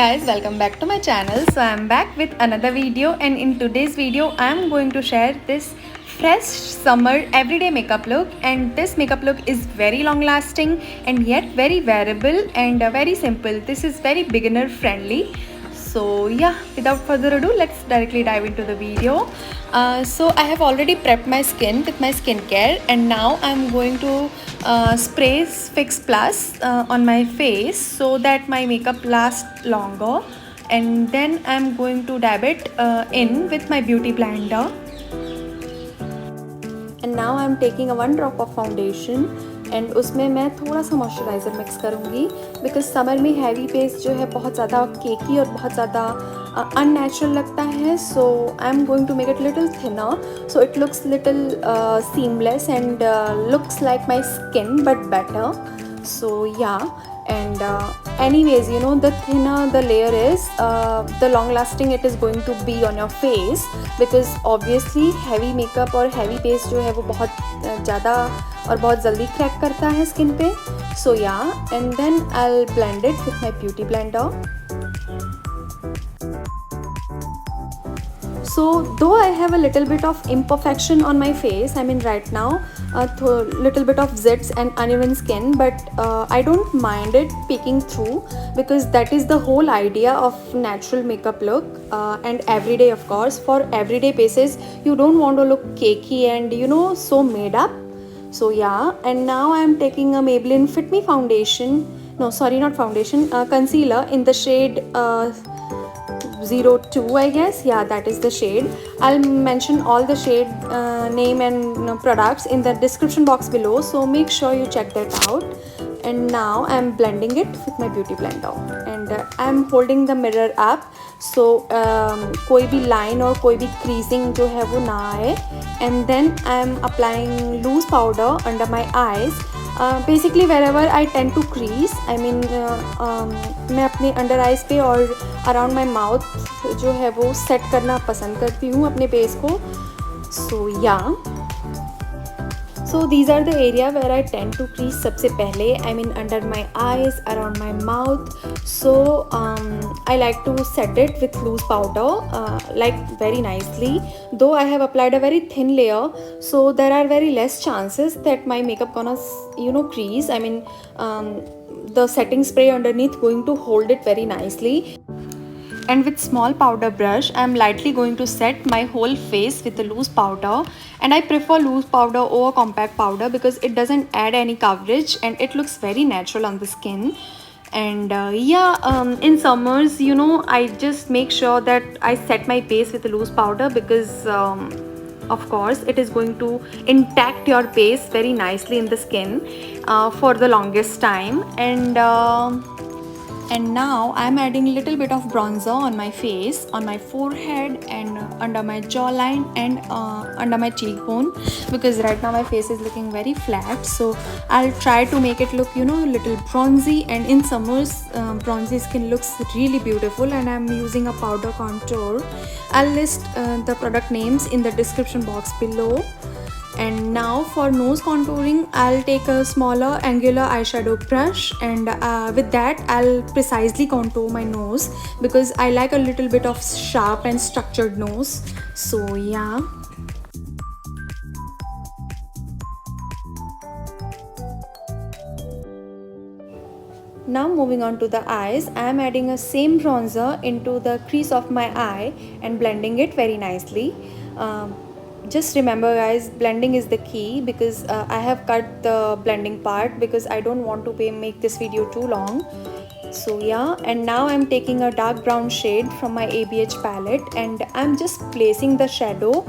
guys, welcome back to my channel. So I'm back with another video, and in today's video I'm going to share this fresh summer everyday makeup look. And this makeup look is very long lasting and yet very wearable and very simple. This is very beginner friendly. So yeah, without further ado, let's directly dive into the video. So I have already prepped my skin with my skincare, and now I'm going to spray Fix Plus on my face so that my makeup lasts longer. And then I'm going to dab it in with my beauty blender. And now I'm taking a 1 drop of foundation and उसमें मैं थोड़ा सा moisturiser mix करूँगी because summer में heavy face जो है बहुत ज़्यादा केकी और बहुत ज़्यादा अननेचुरल लगता है. So I am going to make it little thinner so it looks little seamless and looks like my skin but better. So yeah, and anyways, you know, the thinner the layer is, the long lasting it is going to be on your face, because obviously heavy makeup और heavy face जो है वो बहुत ज़्यादा और बहुत जल्दी crack करता है स्किन पे. So yeah, and then I'll blend it with my beauty blender. So though I have a little bit of imperfection on my face, I mean right now, little bit of zits and uneven skin, but I don't mind it peeking through, because that is the whole idea of natural makeup look. And everyday, of course, for everyday basis, you don't want to look cakey and, you know, so made up. So yeah, and now I am taking a Maybelline Fit Me foundation. No, sorry, not foundation. Concealer in the shade 02, I guess. Yeah, that is the shade. I'll mention all the shade name and products in the description box below, so make sure you check that out. And now I'm blending it with my beauty blender, and I'm holding the mirror up so कोई भी line और कोई भी creasing जो है वो ना आए. And then I'm applying loose powder under my eyes. Basically wherever I tend to crease, I mean मैं अपने अंडर आइज़ पे और अराउंड माई माउथ जो है वो सेट करना पसंद करती हूँ अपने बेस को. सो या, so these are the area where I tend to crease सबसे पहले. I mean under my eyes, around my mouth. So I like to set it with loose powder, like very nicely. Though I have applied a very thin layer, so there are very less chances that my makeup gonna, you know, crease. I mean the setting spray underneath going to hold it very nicely. And with small powder brush, I am lightly going to set my whole face with the loose powder. And I prefer loose powder over compact powder because it doesn't add any coverage and it looks very natural on the skin. And in summers, you know, I just make sure that I set my base with the loose powder because of course it is going to intact your base very nicely in the skin for the longest time. And now I'm adding a little bit of bronzer on my face, on my forehead and under my jawline and under my cheekbone, because right now my face is looking very flat. So I'll try to make it look, you know, a little bronzy. And in summers, bronzy skin looks really beautiful, and I'm using a powder contour. I'll list the product names in the description box below. And now for nose contouring, I'll take a smaller angular eyeshadow brush, and with that I'll precisely contour my nose because I like a little bit of sharp and structured nose. So yeah. Now moving on to the eyes, I am adding a same bronzer into the crease of my eye and blending it very nicely. Just remember guys, blending is the key, because I have cut the blending part because I don't want to make this video too long. So yeah, and now I'm taking a dark brown shade from my ABH palette, and I'm just placing the shadow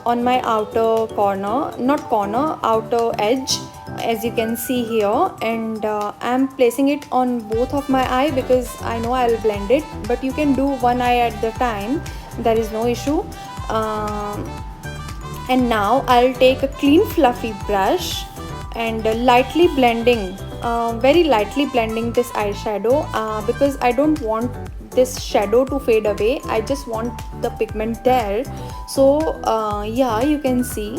on my outer corner, not corner, outer edge, as you can see here. And I'm placing it on both of my eye because I know I'll blend it, but you can do one eye at the time, there is no issue. And now I'll take a clean fluffy brush and lightly blending, very lightly blending this eyeshadow because I don't want this shadow to fade away. I just want the pigment there. So yeah, you can see.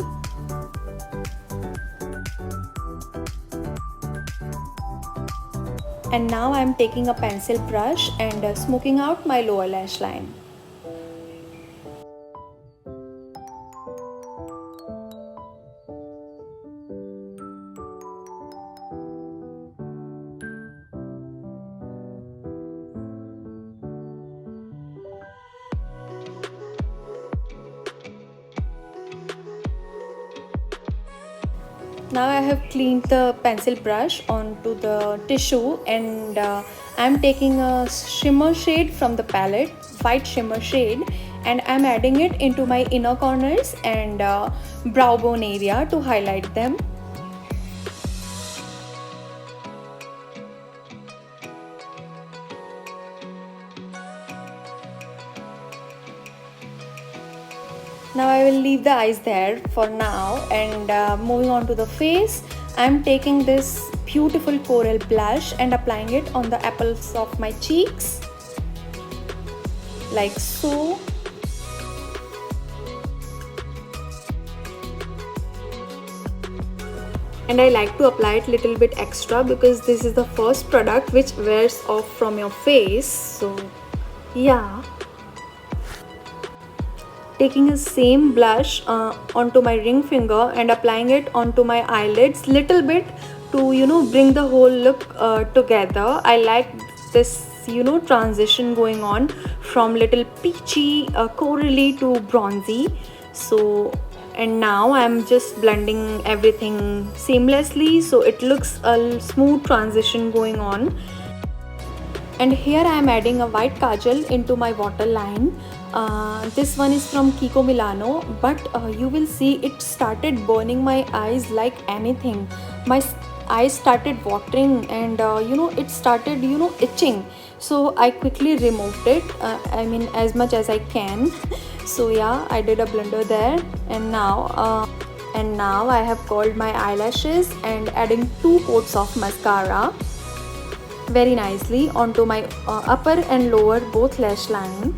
And now I'm taking a pencil brush and smoking out my lower lash line. Now I have cleaned the pencil brush onto the tissue, and I'm taking a shimmer shade from the palette, white shimmer shade, and I'm adding it into my inner corners and brow bone area to highlight them. Now I will leave the eyes there for now, and moving on to the face, I'm taking this beautiful coral blush and applying it on the apples of my cheeks like so. And I like to apply it little bit extra because this is the first product which wears off from your face. So yeah, taking the same blush onto my ring finger and applying it onto my eyelids little bit to bring the whole look together. I like this transition going on from little peachy corally to bronzy. So, and now I'm just blending everything seamlessly so it looks a smooth transition going on. And here I am adding a white kajal into my waterline. This one is from Kiko Milano, but you will see it started burning my eyes like anything. My eyes started watering, and it started itching. So I quickly removed it. As much as I can. So yeah, I did a blender there, and now I have curled my eyelashes and adding 2 coats of mascara very nicely onto my upper and lower both lash line.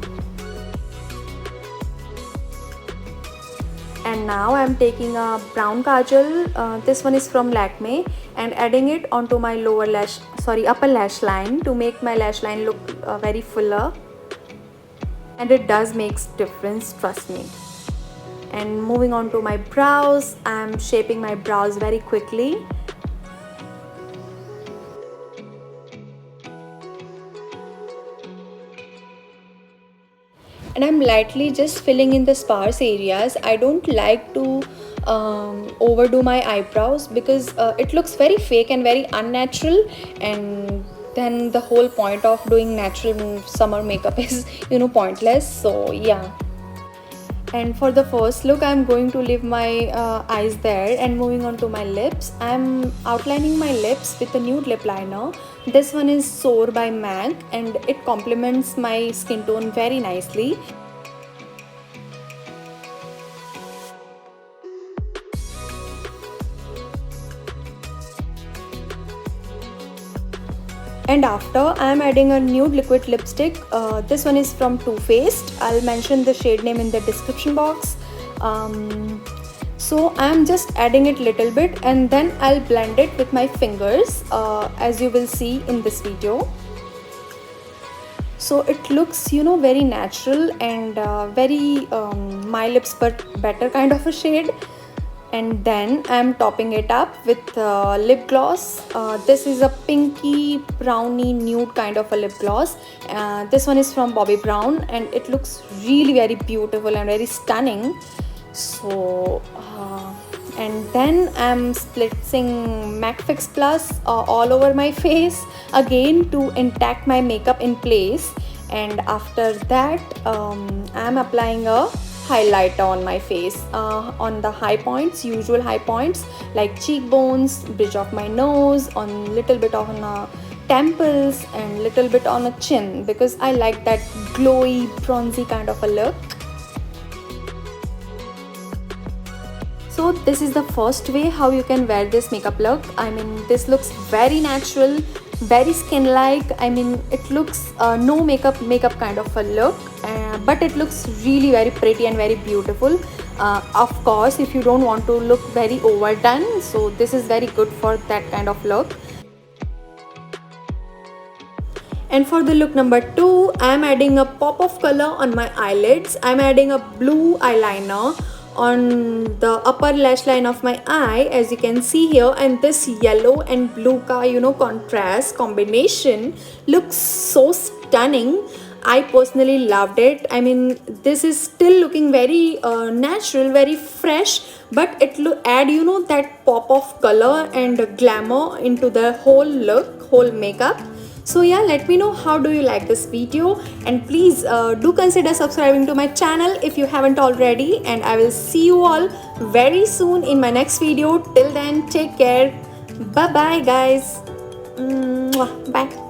And now I'm taking a brown kajal, this one is from Lakme, and adding it onto my upper lash line to make my lash line look very fuller, and it does makes difference, trust me. And moving on to my brows, I'm shaping my brows very quickly. And I'm lightly just filling in the sparse areas. I don't like to overdo my eyebrows because it looks very fake and very unnatural, and then the whole point of doing natural summer makeup is pointless. So yeah. And for the first look, I'm going to leave my eyes there, and moving on to my lips, I'm outlining my lips with a nude lip liner. This one is Soar by MAC, and it complements my skin tone very nicely. And after, I am adding a nude liquid lipstick. This one is from Too Faced. I'll mention the shade name in the description box. So I am just adding it little bit, and then I'll blend it with my fingers, as you will see in this video. So it looks very natural and very my lips but better kind of a shade. And then I'm topping it up with lip gloss. This is a pinky browny nude kind of a lip gloss. This one is from Bobbi Brown, and it looks really very beautiful and very stunning. So and then I'm spritzing MAC Fix Plus all over my face again to intact my makeup in place. And after that I'm applying a highlighter on my face on the high points, usual high points like cheekbones, bridge of my nose, on little bit on temples, and little bit on a chin, because I like that glowy bronzy kind of a look. So this is the first way how you can wear this makeup look. This looks very natural, very skin-like. It looks no makeup kind of a look, but it looks really very pretty and very beautiful. Of course, if you don't want to look very overdone, so this is very good for that kind of look. And for the look number 2, I am adding a pop of color on my eyelids. I am adding a blue eyeliner on the upper lash line of my eye, as you can see here, and this yellow and blue ka contrast combination looks so stunning. I personally loved it. I mean, this is still looking very natural, very fresh, but it add that pop of color and glamour into the whole look, whole makeup. So yeah, let me know how do you like this video, and please do consider subscribing to my channel if you haven't already, and I will see you all very soon in my next video. Till then, take care. Bye bye guys. Mwah. Bye.